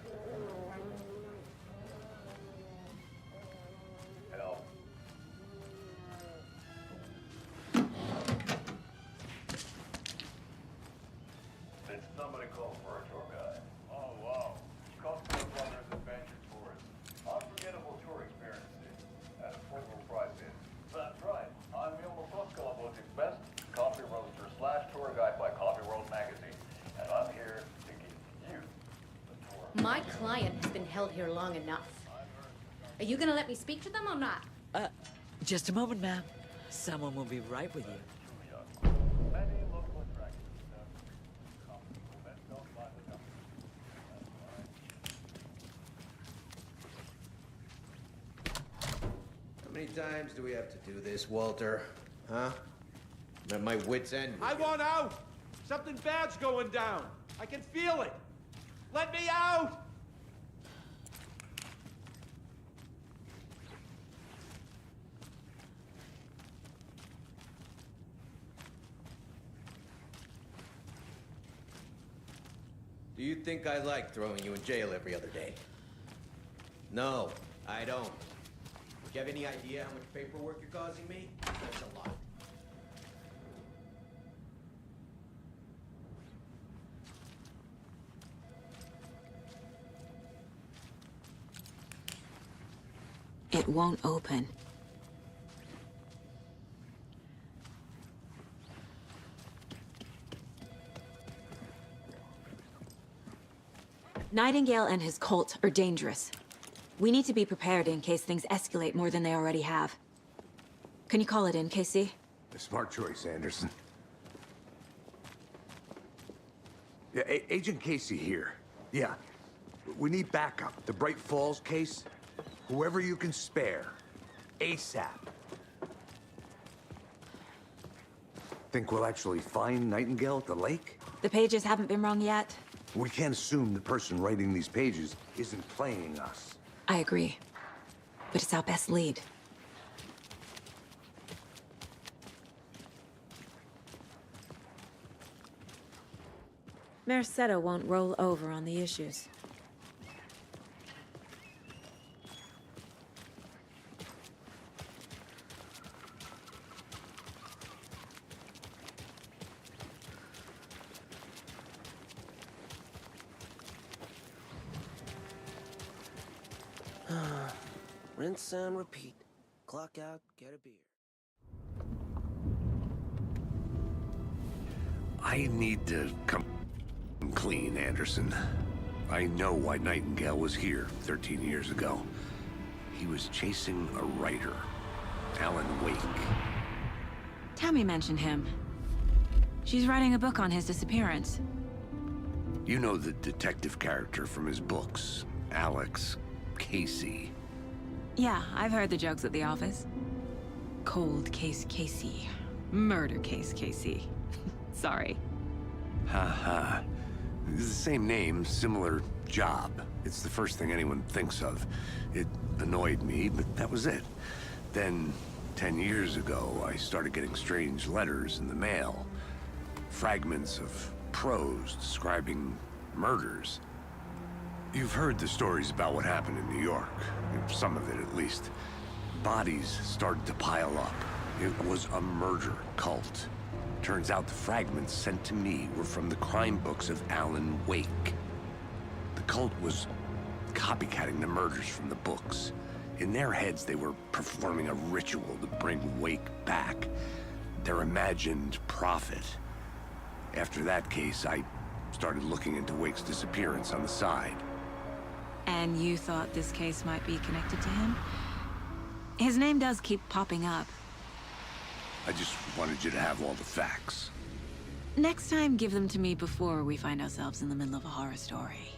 Help. Did somebody call for a tour guide? Oh wow, Costello Brothers Adventure Tours. Unforgettable tour experiences at affordable prices. That's right. I'm Wilmer Costello, Boating's best coffee roaster / tour guide by Coffee World magazine, and I'm here to give you the tour. My client has been held here long enough. Are you gonna let me speak to them or not? Just a moment, ma'am. Someone will be right with you. Many local attractions. Best known by the company. How many times do we have to do this, Walter? Huh? I'm at my wit's end. I want out! Something bad's going down. I can feel it. Let me out! Do you think I like throwing you in jail every other day? No, I don't. Do you have any idea how much paperwork you're causing me? That's a lot. It won't open. Nightingale and his cult are dangerous. We need to be prepared in case things escalate more than they already have. Can you call it in, Casey? A smart choice, Anderson. Yeah, Agent Casey here. Yeah. We need backup. The Bright Falls case. Whoever you can spare. ASAP. Think we'll actually find Nightingale at the lake? The pages haven't been rung yet. We can't assume the person writing these pages isn't playing us. I agree. But it's our best lead. Mercado won't roll over on the issues. Rinse and repeat. Clock out, get a beer. I need to come clean, Anderson. I know why Nightingale was here 13 years ago. He was chasing a writer, Alan Wake. Tammy mentioned him. She's writing a book on his disappearance. You know the detective character from his books, Alex Casey. Yeah, I've heard the jokes at the office. Cold Case Casey. Murder Case Casey. Sorry. Haha. It's the same name, similar job. It's the first thing anyone thinks of. It annoyed me, but that was it. Then, 10 years ago, I started getting strange letters in the mail. Fragments of prose describing murders. You've heard the stories about what happened in New York. Some of it, at least. Bodies started to pile up. It was a murder cult. Turns out the fragments sent to me were from the crime books of Alan Wake. The cult was copycatting the murders from the books. In their heads, they were performing a ritual to bring Wake back. Their imagined prophet. After that case, I started looking into Wake's disappearance on the side. And you thought this case might be connected to him? His name does keep popping up. I just wanted you to have all the facts. Next time, give them to me before we find ourselves in the middle of a horror story.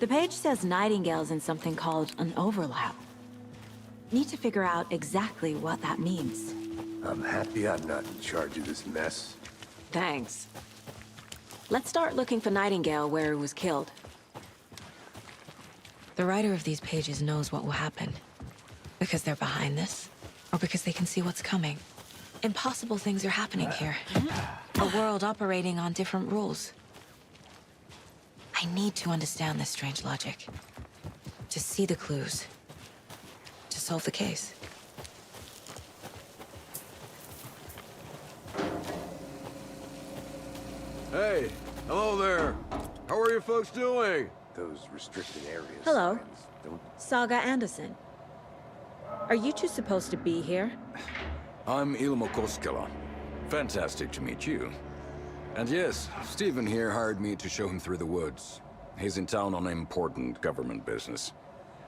The page says Nightingale's in something called an overlap. Need to figure out exactly what that means. I'm happy I'm not in charge of this mess. Thanks. Let's start looking for Nightingale where he was killed. The writer of these pages knows what will happen. Because they're behind this, or because they can see what's coming. Impossible things are happening here. A world operating on different rules. I need to understand this strange logic. To see the clues. To solve the case. Hey, hello there. How are you folks doing? Those restricted areas. Hello. Don't... Saga Anderson. Are you two supposed to be here? I'm Ilmo Koskela. Fantastic to meet you. And yes, Stephen here hired me to show him through the woods. He's in town on important government business.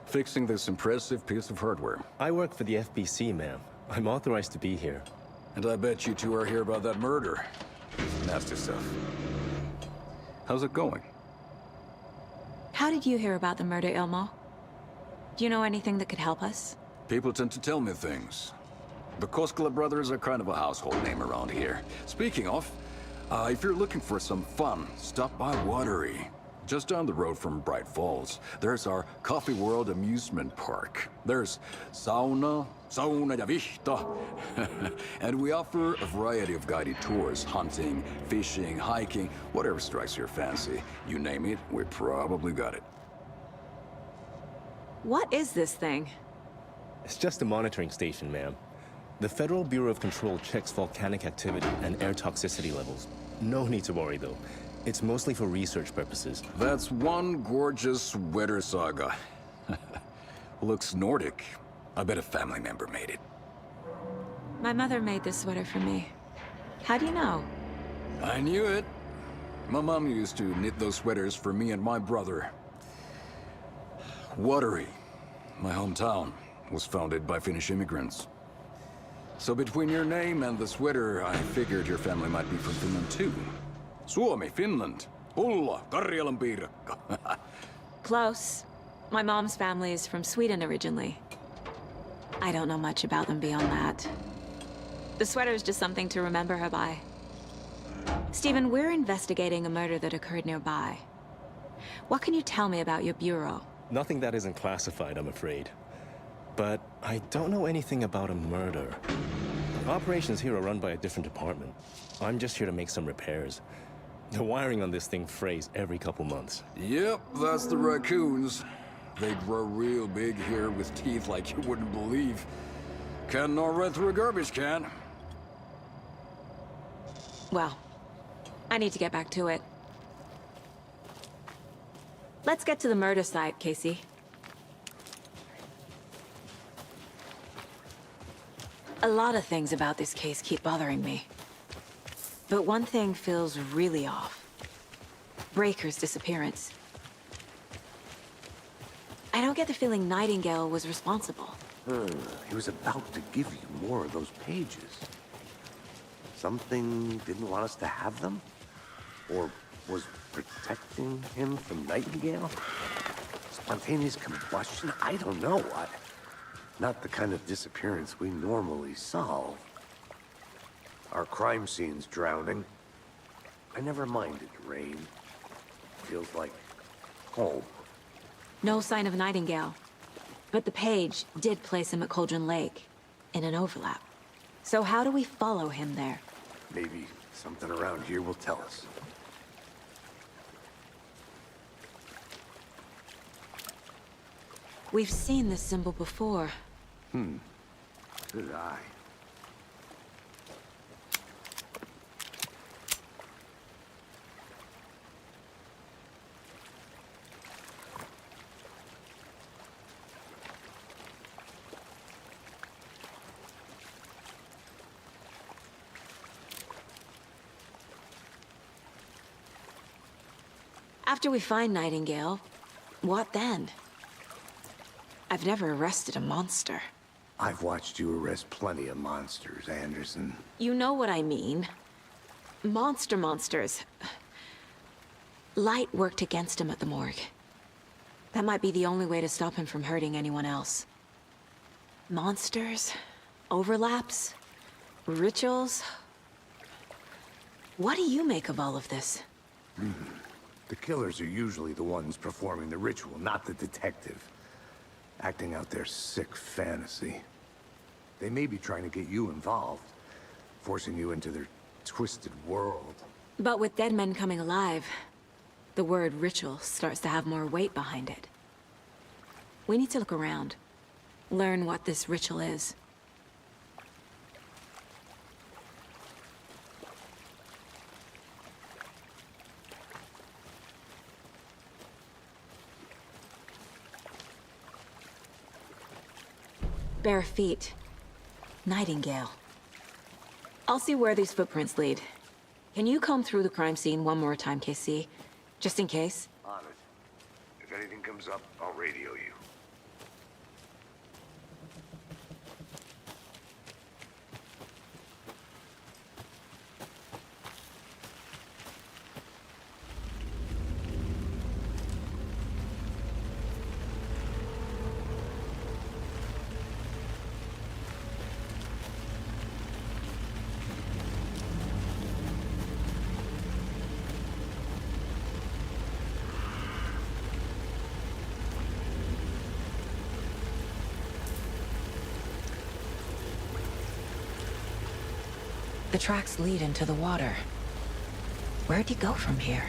Fixing this impressive piece of hardware. I work for the FBC, ma'am. I'm authorized to be here. And I bet you two are here about that murder. Nasty stuff. How's it going? How did you hear about the murder, Ilmo? Do you know anything that could help us? People tend to tell me things. The Koskela brothers are kind of a household name around here. Speaking of, if you're looking for some fun, stop by Watery. Just down the road from Bright Falls, there's our Coffee World amusement park. There's sauna ja vihta. And we offer a variety of guided tours, hunting, fishing, hiking, whatever strikes your fancy. You name it, we probably got it. What is this thing? It's just a monitoring station, ma'am. The Federal Bureau of Control checks volcanic activity and air toxicity levels. No need to worry, though. It's mostly for research purposes. That's one gorgeous sweater, Saga. Looks Nordic. I bet a family member made it. My mother made this sweater for me. How do you know? I knew it. My mom used to knit those sweaters for me and my brother. Watery, my hometown, was founded by Finnish immigrants. So between your name and the sweater, I figured your family might be from Finland too. Suomi, Finland. Pulla, Karjalan piirakka. Close. My mom's family is from Sweden originally. I don't know much about them beyond that. The sweater is just something to remember her by. Stephen, we're investigating a murder that occurred nearby. What can you tell me about your bureau? Nothing that isn't classified, I'm afraid. But I don't know anything about a murder. Operations here are run by a different department. I'm just here to make some repairs. The wiring on this thing frays every couple months. Yep, that's the raccoons. They grow real big here with teeth like you wouldn't believe. Can't gnaw right through a garbage can. Well, I need to get back to it. Let's get to the murder site, Casey. A lot of things about this case keep bothering me. But one thing feels really off. Breaker's disappearance. I don't get the feeling Nightingale was responsible. He was about to give you more of those pages. Something didn't want us to have them? Or was protecting him from Nightingale? Spontaneous combustion? I don't know. Not the kind of disappearance we normally solve. Our crime scene's drowning. I never minded rain. Feels like home. No sign of Nightingale. But the page did place him at Cauldron Lake, in an overlap. So how do we follow him there? Maybe something around here will tell us. We've seen this symbol before. Good eye. After we find Nightingale, what then? I've never arrested a monster. I've watched you arrest plenty of monsters, Anderson. You know what I mean. Monsters. Light worked against him at the morgue. That might be the only way to stop him from hurting anyone else. Monsters? Overlaps? Rituals? What do you make of all of this? The killers are usually the ones performing the ritual, not the detective. Acting out their sick fantasy. They may be trying to get you involved, forcing you into their twisted world. But with dead men coming alive, the word ritual starts to have more weight behind it. We need to look around, learn what this ritual is. Bare feet. Nightingale. I'll see where these footprints lead. Can you comb through the crime scene one more time, KC? Just in case? On it. If anything comes up, I'll radio you. The tracks lead into the water. Where'd he go from here?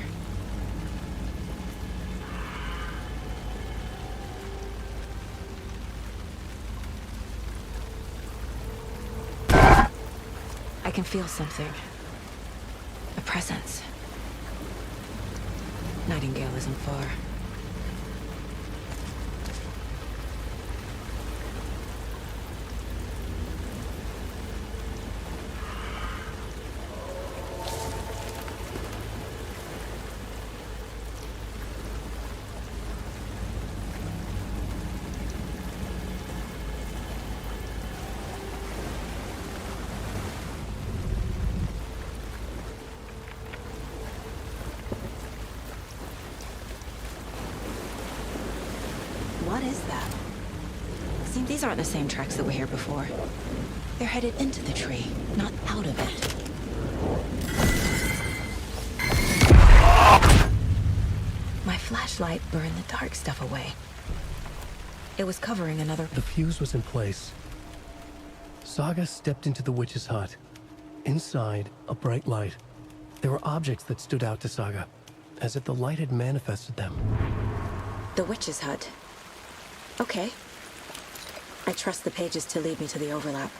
I can feel something. A presence. Nightingale isn't far. What is that? See, these aren't the same tracks that were here before. They're headed into the tree, not out of it. My flashlight burned the dark stuff away. It was covering another... The fuse was in place. Saga stepped into the witch's hut. Inside, a bright light. There were objects that stood out to Saga, as if the light had manifested them. The witch's hut. Okay. I trust the pages to lead me to the overlap.